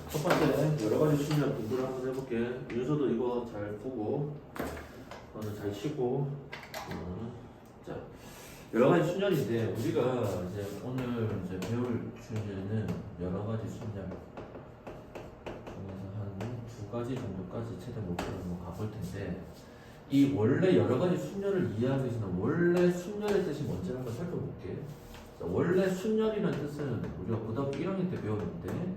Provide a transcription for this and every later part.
첫 번째 여러 가지 순열 공부를 한번 해볼게. 윤서도 이거 잘 보고, 너는 잘 쉬고. 자, 여러 가지 순열인데 우리가 이제 오늘 이제 배울 주제는 여러 가지 순열 중에서 한 두 가지 정도까지 최대 목표로 한번 가볼 텐데, 이 원래 여러 가지 순열을 이해하기 위해서는 원래 순열의 뜻이 뭔지 한번 살펴볼게. 자, 원래 순열이라는 뜻은 우리가 고등학교 1학년 때 배웠는데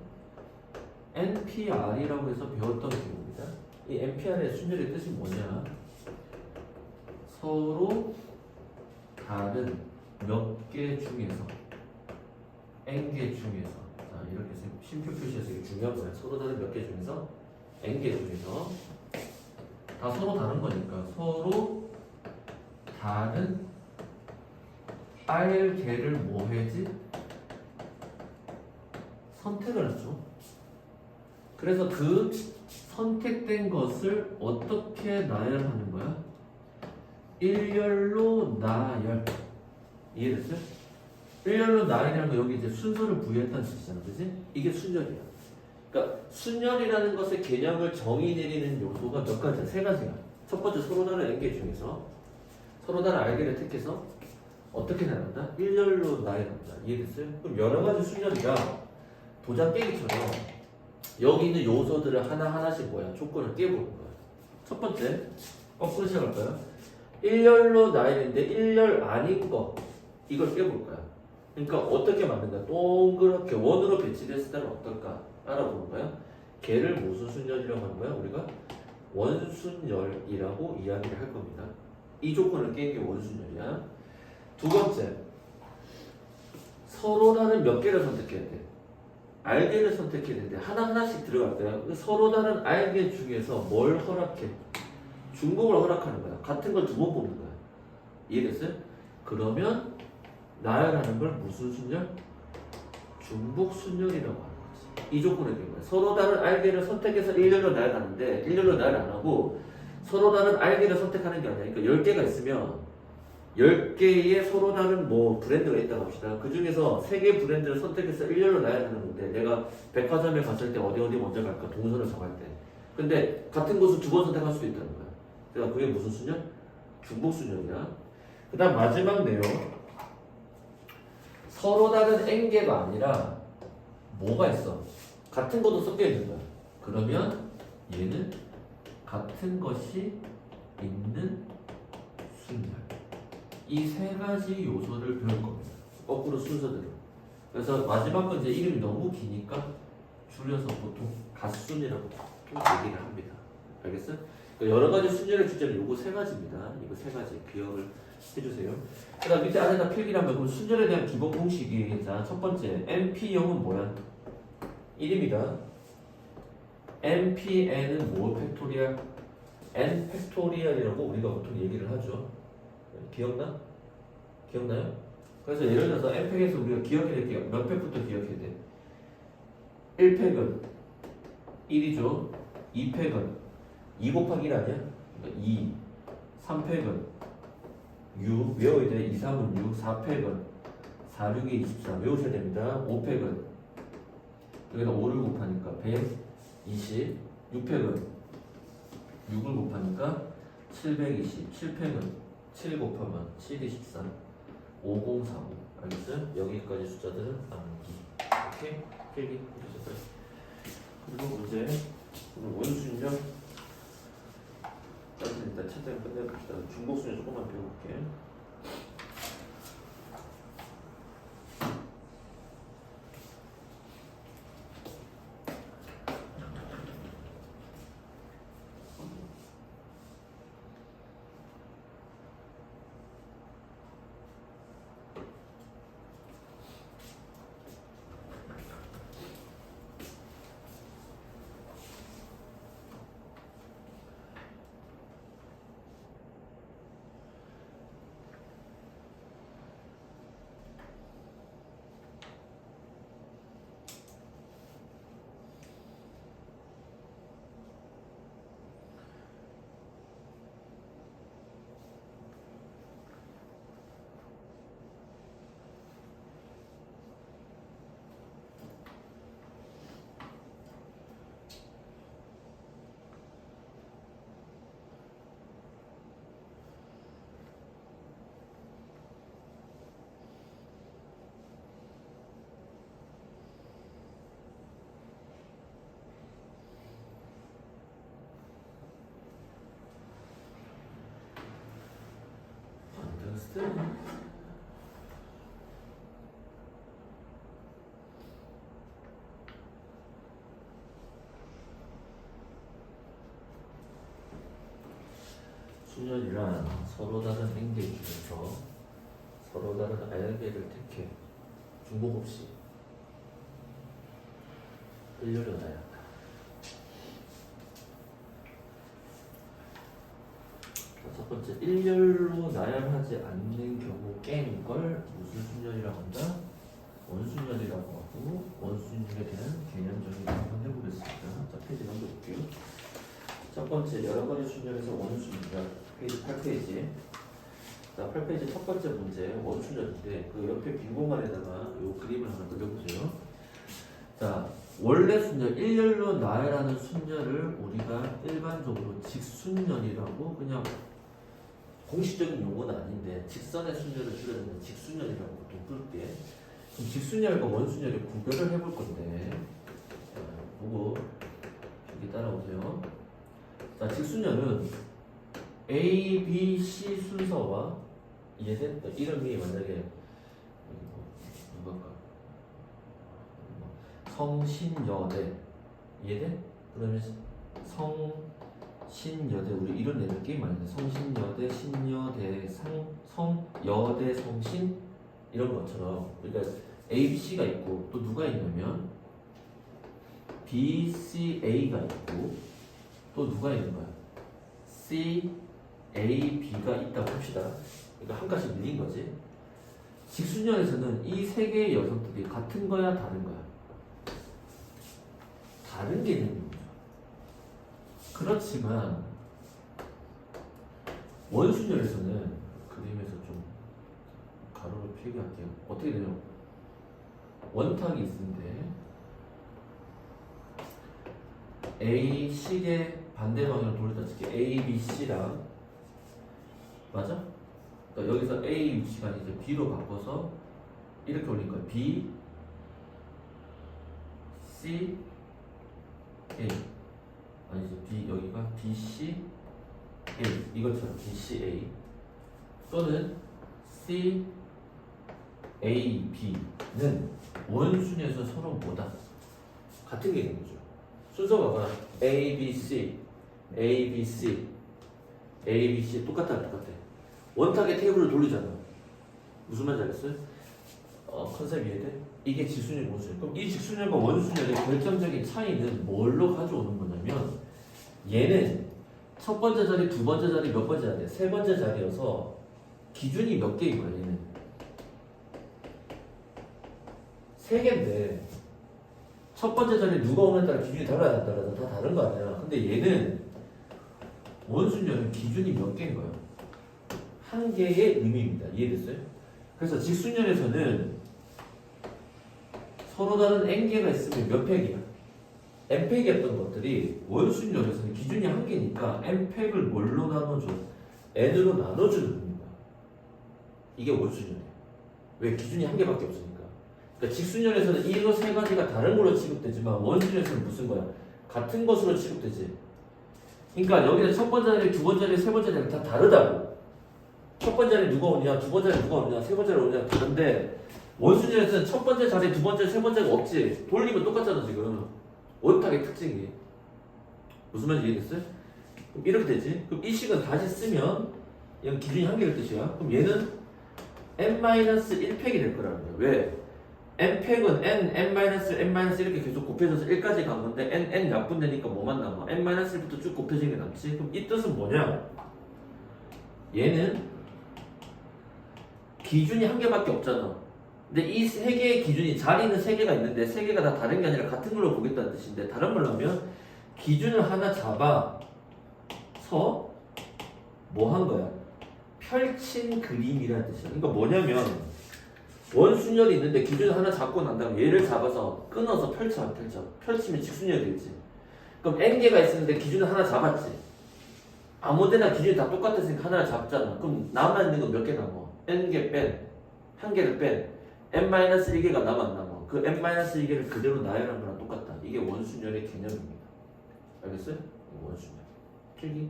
NPR이라고 해서 배웠던 기호입니다. 이 NPR의 순열의 뜻이 뭐냐? 서로 다른 몇 개 중에서 N개 중에서, 자 이렇게 심표 표시해서 이게 중요한 거야. 서로 다른 몇 개 중에서 N개 중에서 다 서로 다른 거니까 서로 다른 R개를 뭐 해지? 선택을 하죠. 그래서 그 선택된 것을 어떻게 나열하는 거야? 일렬로 나열. 이해됐어요? 일렬로 나열이라는 거 여기 이제 순서를 부여했다는 뜻이잖아. 그지? 이게 순열이야. 그러니까 순열이라는 것의 개념을 정의 내리는 요소가 몇 가지야? 세 가지야. 첫 번째, 서로 다른 N개 중에서 서로 다른 R개를 택해서 어떻게 나눈다? 일렬로 나열한다. 이해됐어요? 그럼 여러 가지 순열이가 도장 깨기처럼 여기 있는 요소들을 하나하나씩 뭐야? 조건을 깨보는 거야. 첫 번째, 거꾸로 시작할까요? 일렬로 나열인데 일렬 아닌 거, 이걸 깨볼 거야. 그러니까 어떻게 만든가? 동그랗게 원으로 배치됐을 때는 어떨까? 알아보는 거야. 걔를 무슨 순열이라고 하는 거야? 우리가 원순열이라고 이야기를 할 겁니다. 이 조건을 깬 게 원순열이야. 두 번째, 서로 다른 몇 개를 선택해야 돼. R개를 선택해야 되는데 하나하나씩 들어갈 거야. 서로 다른 R개 중에서 뭘 허락해? 중복을 허락하는 거야. 같은 걸 두 번 뽑는 거야. 이해됐어요? 그러면 나열하는 걸 무슨 순열? 중복 순열이라고 하는 거지. 이 조건을 깬 거야. 서로 다른 R개를 선택해서 일렬로 나열하는데 일렬로 나열 안 하고 서로 다른 R개를 선택하는 게 아니야. 그러니까 10개가 있으면 10개의 서로 다른 뭐 브랜드가 있다고 합시다. 그 중에서 3개 브랜드를 선택해서 일렬로 나열하는 건데, 내가 백화점에 갔을 때 어디 먼저 갈까? 동선을 정할 때. 근데 같은 곳을 두 번 선택할 수도 있다는 거야. 그러니까 그게 무슨 순열? 중복 순열이야. 그 다음 마지막 내용. 서로 다른 N개가 아니라 뭐가 있어? 같은 것도 섞여 있는 거야. 그러면 얘는 같은 것이 있는 순열. 이 세 가지 요소를 배울 겁니다. 거꾸로 순서대로. 그래서 마지막 건 이제 이름이 너무 기니까 줄여서 보통 갓순이라고 얘기를 합니다. 알겠어? 그러니까 여러 가지 순열의 주제는 요거 세 가지입니다. 이거 세 가지 기억을 해주세요. 그 다음 밑에 안에다 필기를 하면 그 순열에 대한 기본 공식이, 자, 첫 번째, NP형은 뭐야? 1입니다. NPN은 뭐 팩토리얼? N 팩토리얼이라고 우리가 보통 얘기를 하죠. 기억나? 기억나요? 그래서 예를 들어서 n팩에서 우리가 기억해야 될 게 몇 팩부터 기억해야 돼? 1팩은 1이죠. 2팩은 2 곱하기 1 아니야? 그러니까 2. 3팩은 6. 외워야 돼. 2, 3은 6. 4팩은 4, 6이 24. 외우셔야 됩니다. 5팩은 여기다 5를 곱하니까 120. 6팩은 6을 곱하니까 720. 7팩은 7 곱하면 7이 13, 5045. 알겠어요? 여기까지 숫자들은 암기. 오케이? 필기 해주셨어요. 그리고 문제, 오늘 원순열 일단 차장 끝내봅시다. 중복순열 조금만 배워볼게. 원순열이란 서로 다른 n개 중에서 서로 다른 r개를 택해 중복 없이 일렬로 나야 한다. 첫 번째, 일렬로 나열하지 않는 경우 깬 걸 무슨 순열이라고 한다? 원순열이라고 하고, 원순열에 대한 개념적인 거 한번 해보겠습니다. 자, 페이지 넘겨볼게요. 첫 번째, 여러 가지 순열에서 원순열, 페이지 8페이지. 자, 8페이지 첫 번째 문제, 원순열인데 그 옆에 빈 공간에다가 이 그림을 하나 그려보세요. 자, 원래 순열, 일렬로 나열하는 순열을 우리가 일반적으로 직순열이라고, 그냥 공식적인 용어는 아닌데 직선의 순열을 줄여주면 직순열이라고 보통 부를게. 그럼 직순열과 원순열의 구별을 해볼 건데, 보고 여기 따라오세요. 자, 직순열은 A, B, C 순서와 이해돼? 이름이 만약에 누굴까? 성신여대 이해돼? 그러면 성신여대, 우리 이런 애들 게임 많이 해. 성신여대, 신여대, 성여대, 성신 이런 것처럼, 그러니까 A, B, C가 있고 또 누가 있냐면 B, C, A가 있고 또 누가 있는 거야? C, A, B가 있다고 합시다. 그러니까 한 가지 밀린 거지. 직순열에서는 이 세 개의 여성들이 같은 거야, 다른 거야? 다른 개념입니다. 그렇지만 원순열에서는, 그림에서 좀 가로를 표기할게요. 어떻게 되냐? 원탁이 있는데 A, C의 반대 방향으로 돌렸다 칠게. A, B, C랑 맞아? 그러니까 여기서 A 위치가 이제 B로 바꿔서 이렇게 올린 거야. B, C, A. 아니지, B 여기가 B, C, A. 이것처럼 B, C, A 또는 C, A, B는 원순에서 서로 뭐다? 같은 개념이죠. 순서가 봐봐. A, B, C, A, B, C, A, B, C 똑같아. 원탁의 테이블을 돌리잖아. 무슨 말인지 알겠어요? 컨셉 이해돼? 이게 직순열, 원순열. 그럼 이 직순열과 원순열의 결정적인 차이는 뭘로 가져오는 거냐면, 얘는 첫 번째 자리, 두 번째 자리, 몇 번째 자리? 세 번째 자리여서 기준이 몇 개인 거야, 얘는? 세 개인데 첫 번째 자리에 누가 오느냐에 따라 기준이 달라야 안 달라야 다 다른 거 아니야. 근데 얘는 원순열은 기준이 몇 개인 거야? 한 개의 의미입니다. 이해됐어요? 그래서 직순열에서는 서로 다른 n개가 있으면 몇 팩이야? n팩이었던 것들이 원순열에서는 기준이 한 개니까 n팩을 뭘로 나눠줘? n으로 나눠주는 겁니다. 이게 원순열이에요. 왜? 기준이 한 개밖에 없으니까. 그러니까 직순열에서는 이거 세 가지가 다른 걸로 취급되지만 원순열에서는 무슨 거야? 같은 것으로 취급되지. 그러니까 여기는 첫 번째 자리, 두 번째 자리, 세 번째 자리 다 다르다고. 첫 번째 자리 누가 오냐, 두 번째 자리 누가 오냐, 세 번째 자리 오냐 다른데, 원순열에서는 첫 번째 자리, 두 번째, 세 번째가 없지. 돌리면 똑같잖아 지금. 원탁의 특징이. 무슨 말인지 이해됐어요? 그럼 이렇게 되지. 그럼 이 식은 다시 쓰면 이건 기준이 한 개일 뜻이야. 그럼 얘는 n-1팩이 될 거라는 거야. 왜? n팩은 n 이렇게 계속 곱해져서 1까지 간 건데 n 약분되니까 뭐만 남아? n-1부터 쭉 곱해진 게 남지. 그럼 이 뜻은 뭐냐? 얘는 기준이 한 개밖에 없잖아. 근데 이 세 개의 기준이, 자리는 세 개가 있는데 세 개가 다 다른 게 아니라 같은 걸로 보겠다는 뜻인데, 다른 말로 하면 기준을 하나 잡아서 뭐 한 거야? 펼친 그림이라는 뜻이야. 그러니까 뭐냐면 원순열이 있는데 기준을 하나 잡고 난 다음에 얘를 잡아서 끊어서 펼치면 직순열이 되지. 그럼 n개가 있었는데 기준을 하나 잡았지. 아무데나 기준이 다 똑같았으니까 하나를 잡잖아. 그럼 남아있는 건 몇 개 남아? n개 뺀, 한 개를 뺀 n-1개가 남아. 그 n-1개를 그대로 나열한 거랑 똑같다. 이게 원순열의 개념입니다. 알겠어요? 원순열 필기?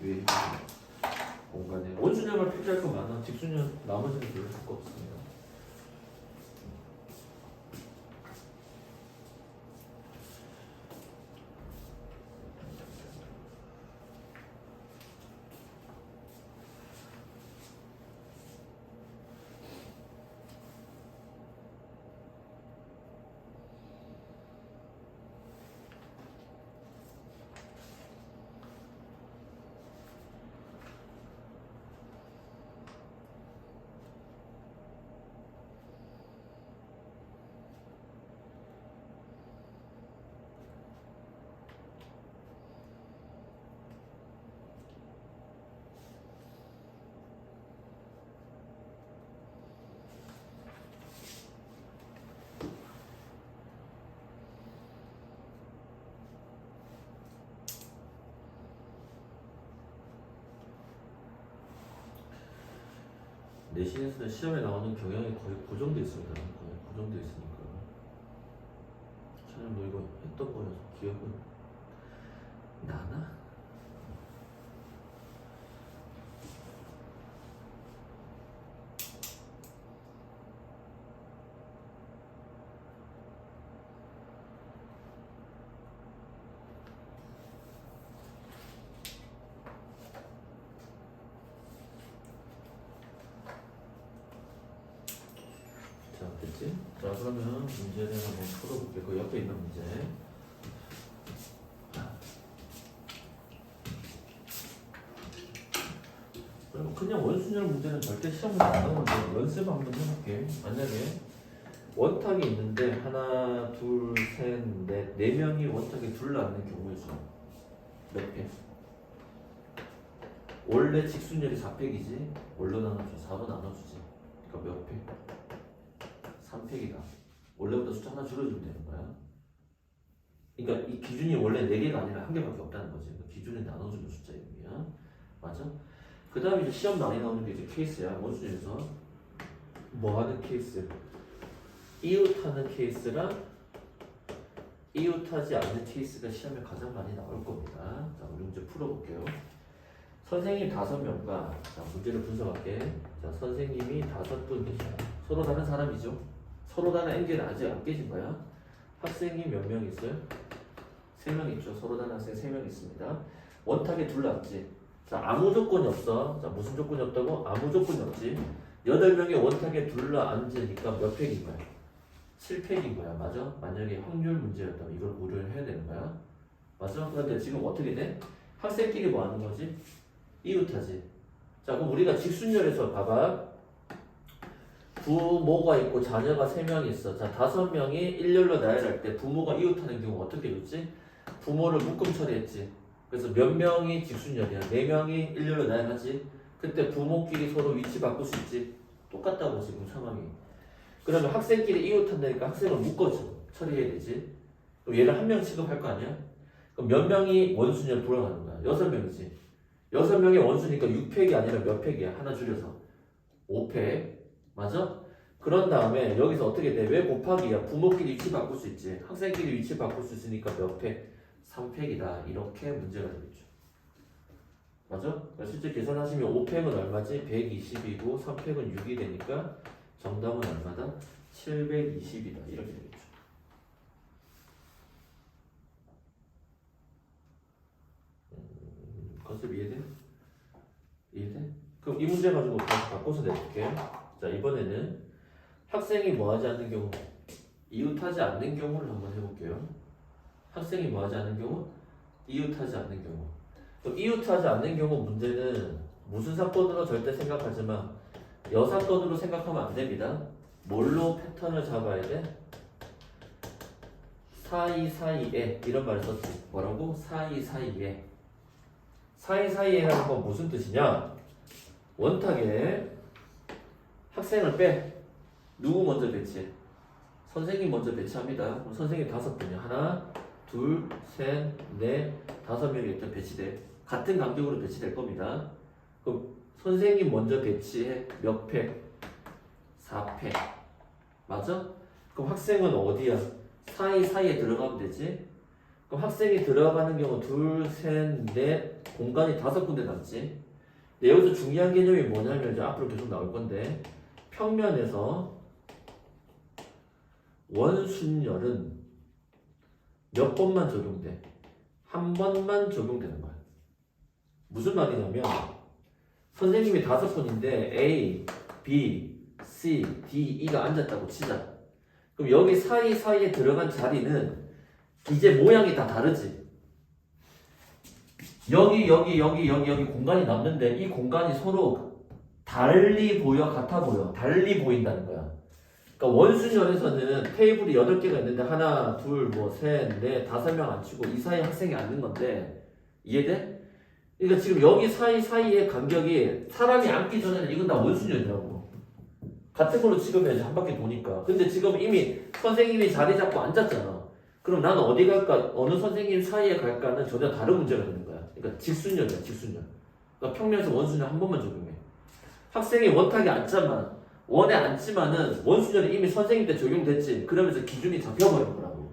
왜? 공간에 원순열만 필기할 거 많아. 직순열 나머지는 별로 할 거 없습니다. 내신에서는 시험에 나오는 경향이 거의 고정돼 있습니다. 거의 고정돼 있으니까. 저는 뭐 이거 했던 거여서 기억은 나나? 자, 됐지? 자, 그러면 문제를 한번 풀어볼게요. 그 옆에 있는 문제. 그리고 그냥 원순열 문제는 절대 시험에 안 나오는데 연습 한번 해볼게. 만약에 원탁이 있는데 하나, 둘, 셋, 넷, 네 명이 원탁에 둘러앉는 경우의 수 몇 개? 원래 직순열이 4팩이지 뭘로 나눠주지? 4로 나눠주지. 그러니까 몇 팩? 3팩이다. 원래보다 숫자 하나 줄여주면 되는 거야. 그러니까 이 기준이 원래 4개가 아니라 1개밖에 없다는 거지. 그러니까 기준을 나눠주는 숫자 이름이야. 맞아? 그 다음에 이제 시험 많이 나오는 게 이제 케이스야. 원순위에서 뭐 하는 케이스? 이웃하는 케이스랑 이웃하지 않는 케이스가 시험에 가장 많이 나올 겁니다. 자, 우리 문제 풀어볼게요. 선생님 5명과 자, 문제를 분석할게. 자, 선생님이 5분 계셔요. 서로 다른 사람이죠. 서로 다른 엔젤은 아직 안 깨진 거야. 학생이 몇 명 있어요? 3명 있죠. 서로 다른 학생 3명 있습니다. 원탁에 둘러앉지. 자, 아무 조건이 없어. 자, 무슨 조건이 없다고? 아무 조건이 없지. 8명이 원탁에 둘러앉으니까 몇 팩인 거야? 7팩인 거야. 맞아? 만약에 확률 문제였다면 이걸 고려를 해야 되는 거야. 맞아? 그런데 지금 어떻게 돼? 학생끼리 뭐 하는 거지? 이웃하지. 자, 그럼 우리가 직순열에서 봐봐. 부모가 있고 자녀가 3명 있어. 자, 5명이 일렬로 나열할 때 부모가 이웃하는 경우 어떻게 되지? 부모를 묶음 처리했지. 그래서 몇 명이 직순열이야? 4명이 일렬로 나열하지. 그때 부모끼리 서로 위치 바꿀 수 있지. 똑같다고 지금 상황이. 그러면 학생끼리 이웃한다니까 학생을 묶어줘. 처리해야 되지. 그럼 얘를 한 명 취급할 거 아니야? 그럼 몇 명이 원순위로 돌아가는 거야? 6명이지. 6명의 원수니까 6팩이 아니라 몇 팩이야? 하나 줄여서 5팩. 맞아? 그런 다음에 여기서 어떻게 돼? 왜 곱하기야? 부모끼리 위치 바꿀 수 있지. 학생끼리 위치 바꿀 수 있으니까 몇 팩? 3팩이다. 이렇게 문제가 되겠죠. 맞아? 그러니까 실제 계산하시면 5팩은 얼마지? 120이고 3팩은 6이 되니까 정답은 얼마다? 720이다. 이렇게 되겠죠. 컨셉 이해돼? 이해돼? 그럼 이 문제 가지고 다시 바꿔서 내볼게. 자, 이번에는 학생이 뭐 하지 않는 경우, 이웃하지 않는 경우를 한번 해볼게요. 학생이 뭐 하지 않는 경우? 이웃하지 않는 경우. 그럼 이웃하지 않는 경우 문제는 무슨 사건으로 절대 생각하지 마. 여사건으로 생각하면 안 됩니다. 뭘로 패턴을 잡아야 돼? 사이사이에 이런 말을 썼지. 뭐라고? 사이사이에. 사이사이에 하는 건 무슨 뜻이냐? 원탁에 학생을 빼. 누구 먼저 배치해? 선생님 먼저 배치합니다. 그럼 선생님 5분이야. 하나, 둘, 셋, 넷, 5명이 일단 배치돼. 같은 간격으로 배치될 겁니다. 그럼 선생님 먼저 배치해. 몇 팩? 4팩. 맞아? 그럼 학생은 어디야? 사이사이에 들어가면 되지? 그럼 학생이 들어가는 경우 둘, 셋, 넷, 공간이 5군데 남지. 근데 여기서 중요한 개념이 뭐냐면 이제 앞으로 계속 나올 건데 평면에서 원순열은 몇 번만 적용돼? 한 번만 적용되는 거야. 무슨 말이냐면 선생님이 5분인데 A, B, C, D, E가 앉았다고 치자. 그럼 여기 사이사이에 들어간 자리는 이제 모양이 다 다르지. 여기 공간이 남는데 이 공간이 서로 달리 보여, 같아 보여? 달리 보인다는 거야. 그러니까 원순열에서는 테이블이 8개가 있는데 하나, 둘, 뭐 셋, 넷, 5명 앉히고 이 사이에 학생이 앉는 건데 이해돼? 그러니까 지금 여기 사이의 간격이 사람이 앉기 전에는 이건 다 원순열이라고. 같은 걸로 취급해야지 한 바퀴 도니까. 근데 지금 이미 선생님이 자리 잡고 앉았잖아. 그럼 나는 어디 갈까? 어느 선생님 사이에 갈까는 전혀 다른 문제가 되는 거야. 그러니까 직순열이야, 직순열. 그러니까 평면에서 원순열 한 번만 적용해. 학생이 원탁에 앉자만 원에 앉지만은 원순열이 이미 선생님 때 적용됐지. 그러면서 기준이 잡혀버린 거라고.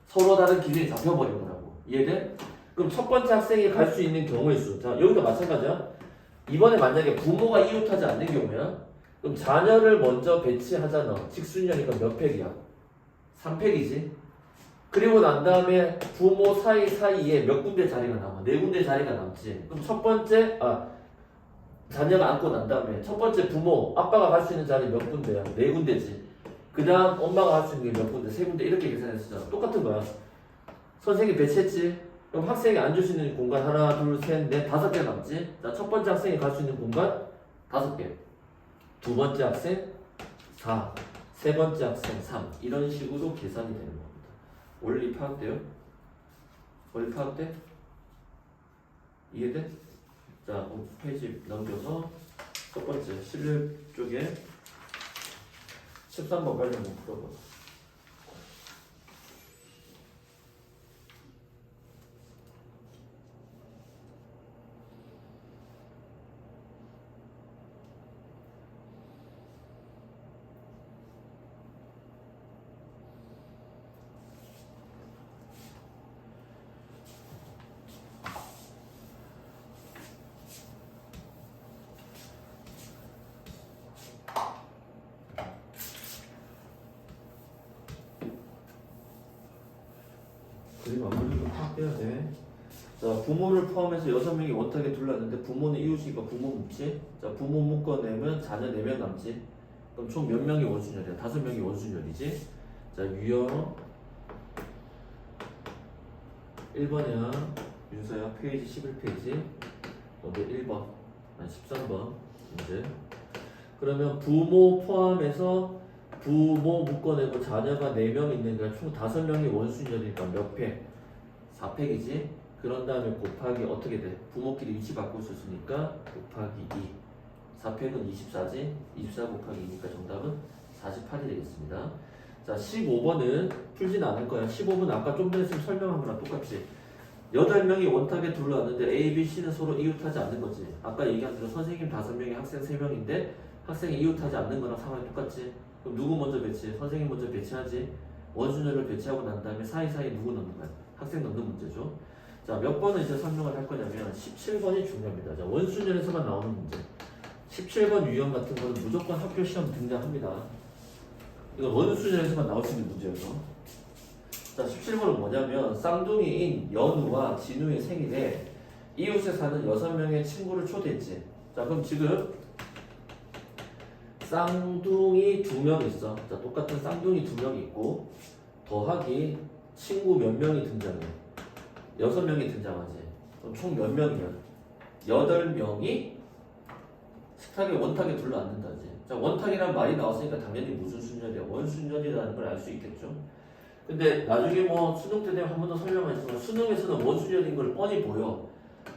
서로 다른 기준이 잡혀버린 거라고. 이해돼? 그럼 첫 번째 학생이 갈 수 있는 경우의 수. 자, 여기도 마찬가지야. 이번에 만약에 부모가 이웃하지 않는 경우야. 그럼 자녀를 먼저 배치하잖아. 직순열이니까 몇 팩이야? 3팩이지. 그리고 난 다음에 부모 사이에 몇 군데 자리가 남아? 4군데 자리가 남지. 그럼 첫 번째, 자녀가 앉고 난 다음에 첫 번째 부모, 아빠가 갈 수 있는 자리 몇 군데야? 4군데지. 그 다음 엄마가 할 수 있는 게 몇 군데? 3군데 이렇게 계산했었잖아. 똑같은 거야. 선생님이 배치했지? 그럼 학생이 앉을 수 있는 공간 하나, 둘, 셋, 넷, 5개 남지? 자, 첫 번째 학생이 갈 수 있는 공간 5개. 두 번째 학생 4. 세 번째 학생 3. 이런 식으로 계산이 되는 겁니다. 원리 파악돼요? 원리 파악돼? 이해돼? 자, 페이지 넘겨서 첫 번째 11쪽에 13번 빨리 한번 풀어봐. 그림 안 그리고 파악해야 돼. 자, 부모를 포함해서 6명이 원탁에 둘렀는데 부모는 이웃이니까 부모 묻지. 자, 부모 묶어내면 자녀 4명 남지. 그럼 총 몇 명이 원순열이야? 5명이 원순열이지. 자, 유형 1번이야. 윤서야 페이지 11페이지. 어디 1번. 아니 13번 문제. 그러면 부모 포함해서 부모 묶어내고 자녀가 4명 있는 거야. 총 5명이 원순열이니까 몇 팩? 4팩이지. 그런 다음에 곱하기 어떻게 돼? 부모끼리 위치 바꿀 수 있으니까 곱하기 2. 4팩은 24지. 24 곱하기 2니까 정답은 48이 되겠습니다. 자, 15번은 풀진 않을 거야. 15번은 아까 좀 전에 설명한 거랑 똑같지. 8명이 원탁에 둘러왔는데 A, B, C는 서로 이웃하지 않는 거지. 아까 얘기한 대로 선생님 5명에 학생 3명인데 학생이 이웃하지 않는 거랑 상황이 똑같지. 그럼 누구 먼저 배치해? 선생님 먼저 배치하지. 원순열을 배치하고 난 다음에 사이사이 누구 넣는 거야? 학생 넣는 문제죠. 자, 몇 번을 이제 설명을 할 거냐면 17번이 중요합니다. 자, 원순열에서만 나오는 문제. 17번 유형 같은 거는 무조건 학교 시험 등장합니다. 이거 원순열에서만 나올 수 있는 문제여서. 자, 17번은 뭐냐면 쌍둥이인 연우와 진우의 생일에 이웃에 사는 6명의 친구를 초대했지. 자, 그럼 지금 쌍둥이 2명 있어. 자, 똑같은 쌍둥이 2명 있고 더하기 친구 몇 명이 등장해? 6명이 등장하지. 그럼 총 몇 명이야? 8명이 식탁에 원탁에 둘러앉는다지. 자, 원탁이란 말이 나왔으니까 당연히 무슨 순열이야? 원순열이라는 걸 알 수 있겠죠. 근데 나중에 뭐 수능 때 되면 한 번 더 설명하지만 수능에서는 원순열인 걸 뻔히 보여.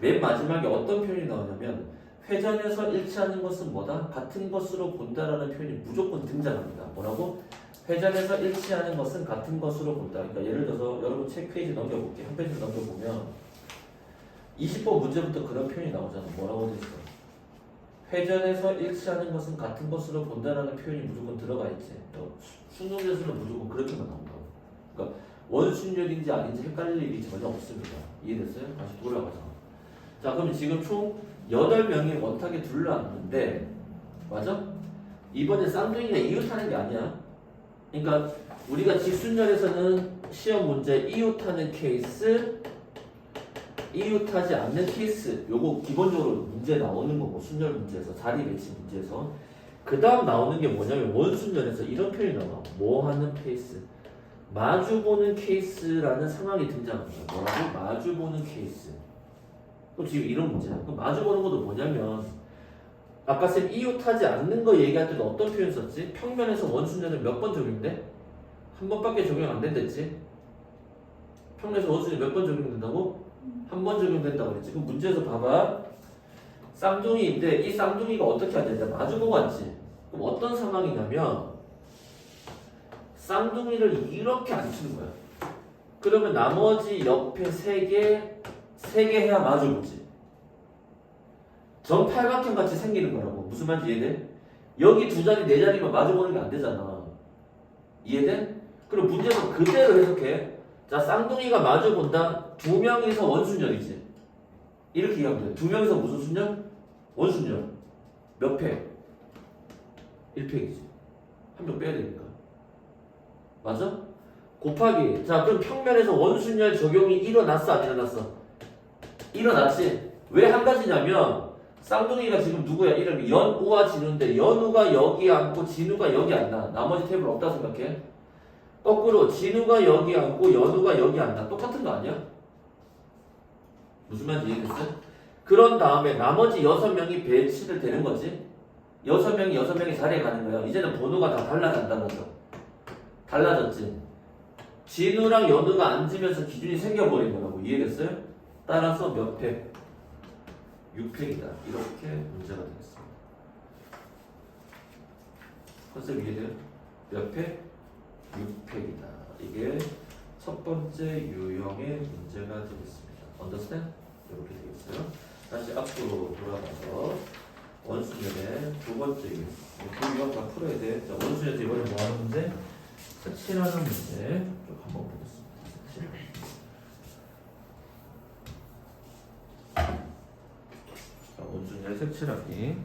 맨 마지막에 어떤 표현이 나오냐면 회전에서 일치하는 것은 뭐다? 같은 것으로 본다라는 표현이 무조건 등장합니다. 뭐라고? 회전에서 일치하는 것은 같은 것으로 본다. 그러니까 예를 들어서 여러분 책 페이지 넘겨볼게요. 한 페이지 넘겨보면 20번 문제부터 그런 표현이 나오잖아. 뭐라고 돼 있어? 회전에서 일치하는 것은 같은 것으로 본다라는 표현이 무조건 들어가 있지. 수능에서는 무조건 그렇게만 나온다고. 그러니까 원순열인지 아닌지 헷갈릴 일이 전혀 없습니다. 이해됐어요? 다시 돌아가자. 자, 그럼 지금 총 8명이 원탁에 둘러앉는데 맞아? 이번에 쌍둥이가 이웃하는 게 아니야. 그러니까 우리가 직순열에서는 시험 문제 이웃하는 케이스, 이웃하지 않는 케이스 요거 기본적으로 문제 나오는 거고 순열 문제에서 자리 배치 문제에서 그 다음 나오는 게 뭐냐면 원순열에서 이런 표현이 나와. 뭐 하는 케이스? 마주보는 케이스라는 상황이 등장합니다. 뭐라고? 마주보는 케이스. 그럼 지금 이런 문제야. 그럼 마주보는 것도 뭐냐면 아까 쌤 이웃하지 않는 거 얘기할 때도 어떤 표현 썼지? 평면에서 원순열은 몇 번 적용돼? 한 번밖에 적용 안 된댔지? 평면에서 원순열 몇 번 적용된다고? 한 번 적용된다고 그랬지. 그럼 문제에서 봐봐. 쌍둥이인데 이 쌍둥이가 어떻게 해야 되냐? 마주보고 앉지. 그럼 어떤 상황이냐면 쌍둥이를 이렇게 앉히는 거야. 그러면 나머지 옆에 3개 해야 마주보지. 정팔각형 같이 생기는 거라고. 무슨 말인지 이해돼? 여기 두 자리 네 자리만 마주보는 게 안 되잖아. 이해돼? 그럼 문제는 그대로 해석해. 자, 쌍둥이가 마주 본다. 두 명이서 원순열이지. 이렇게 이해하면 돼. 두 명이서 무슨 순열? 원순열. 몇 팩? 1팩이지. 한 명 빼야 되니까. 맞아? 곱하기. 자, 그럼 평면에서 원순열 적용이 일어났어, 안 일어났어? 일어났지. 왜 한 가지냐면 쌍둥이가 지금 누구야? 이름이 연우와 진우인데 연우가 여기 앉고 진우가 여기 앉나? 나머지 테이블 없다 생각해? 거꾸로 진우가 여기 앉고 연우가 여기 앉나? 똑같은 거 아니야? 무슨 말인지 이해됐어? 그런 다음에 나머지 6명이 배치를 되는 거지. 6명이 자리에 가는 거야. 이제는 번호가 다 달라진다는 거죠. 달라졌지. 진우랑 연우가 앉으면서 기준이 생겨버린 거라고. 이해됐어요? 따라서 몇 팩? 6팩이다. 이렇게 문제가 되겠습니다. 컨셉 이해돼요? 몇 팩? 6팩이다. 이게 첫 번째 유형의 문제가 되겠습니다. Understand? 이렇게 되겠어요. 다시 앞으로 돌아가서 원순열의 두 번째 유형. 그 유형 다 풀어야 돼. 자, 원순열에서 이번에 뭐 하는 문제? 색칠하는 문제 좀 한번 보겠습니다. 색칠. 자, 원순열 색칠하기.